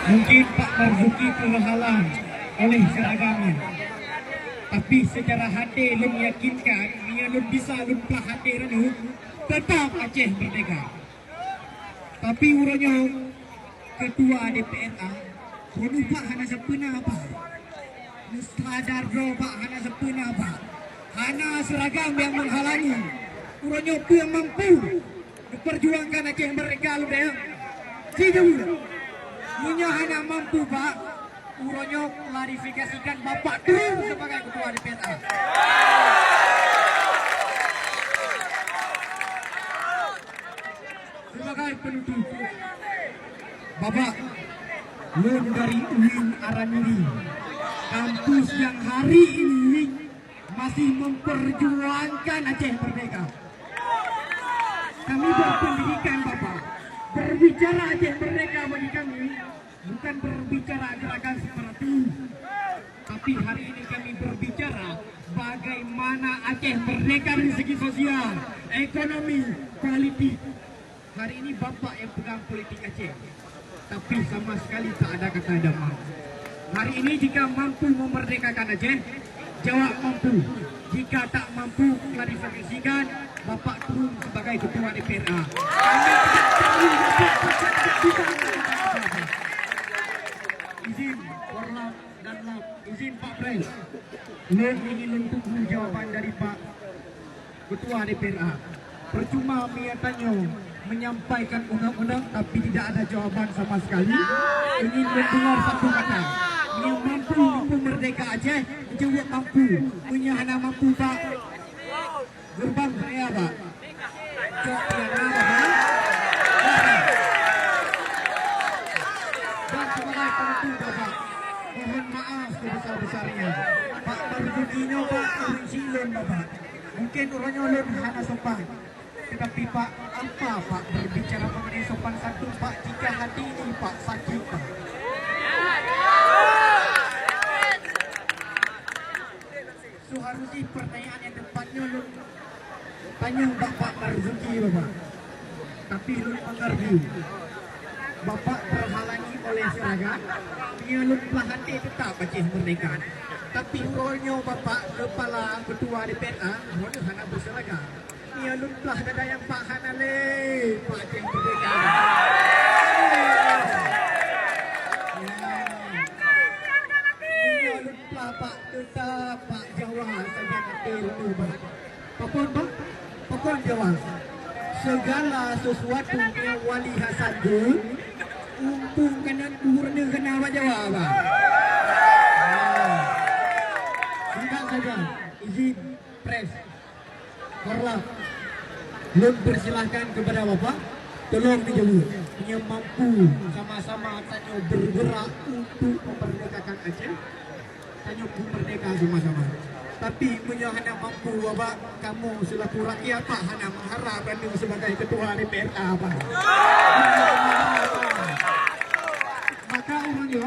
Mungkin Pak Marzuki terhalang oleh seragamnya, tapi secara hati lun yakinkan dia lun bisa lun pelah hati ranu tetap Aceh merdeka. Tapi urangnya ketua DPRA lupa hana sepena apa, sadar bro Pak hana sepena apa, hana seragam yang menghalangi. Urangnya yang mampu memperjuangkan Aceh merdeka lu dah. Sejauh punya hanya mampu Pak, urangnya klarifikasikan Bapak turun sebagai ketua DPRA. Sebagai penutup, Bapak lun dari UIN Araniri, kampus yang hari ini masih memperjuangkan Aceh merdeka. Kami berpendidikan Bapak, berbicara Aceh merdeka bagi kami bukan berbicara gerakan separatis, tapi hari ini kami berbicara bagaimana Aceh merdeka dari segi sosial, ekonomi, politik. Hari ini Bapak yang pegang politik Aceh, tapi sama sekali tak ada kata damai. Hari ini jika mampu memerdekakan Aceh, jawab mampu. Jika tak mampu klarifikasikan, Bapak turun sebagai ketua DPRA. Izin warlap dan lap, izin Pak Pres. Lun ingin tunggu jawapan dari Pak Ketua DPRA. Percuma Mia Tanyo menyampaikan undang-undang tapi tidak ada jawaban sama sekali. Ingin mendengar satu kata, yang mampu merdeka Aceh, jawab mampu. Punya anak mampu Pak. Gerbang saya Pak. Cok yang apa Pak? Dan sebagai penutup Bapak, mohon maaf sebesar-besarnya. Pak Marzukinya Pak, orang silon Bapak. Mungkin orangnya lun hana sopan. Tetapi Pak, apa Pak berbicara mengenai sopan santun Pak jika hati ini Pak sakit Pak? Seharusnya pertanyaan yang tepatnya lu tanya Bapak Marzuki Bapak. Tapi lu mengerti, Bapak terhalangi oleh seragam, dia lu pelah hati tetap Aceh merdeka. Tapi rolnya Bapak kepala ketua DPRA, mana hana berseragam. Dia lu pelah dada yang Pak hana le, Pak Aceh merdeka. Pak tetap Pak Jawa saja nanti itu Pak. Pokok Jawa. Segala sesuatu yang wali hasadun umpung kena gubernur kena Pak Jawa Pak. Singkat saja, izin pres. Warlap, lun persilahkan kepada Bapak, tolong dijawab. Yang mampu sama-sama tanya bergerak untuk memerdekakan Aceh. Tanya merdeka sama-sama. Tapi punya hanya mampu Bapak, kamu selaku rakyat Pak hanya mengharap anda sebagai ketua DPRA Pak. Maka orangnya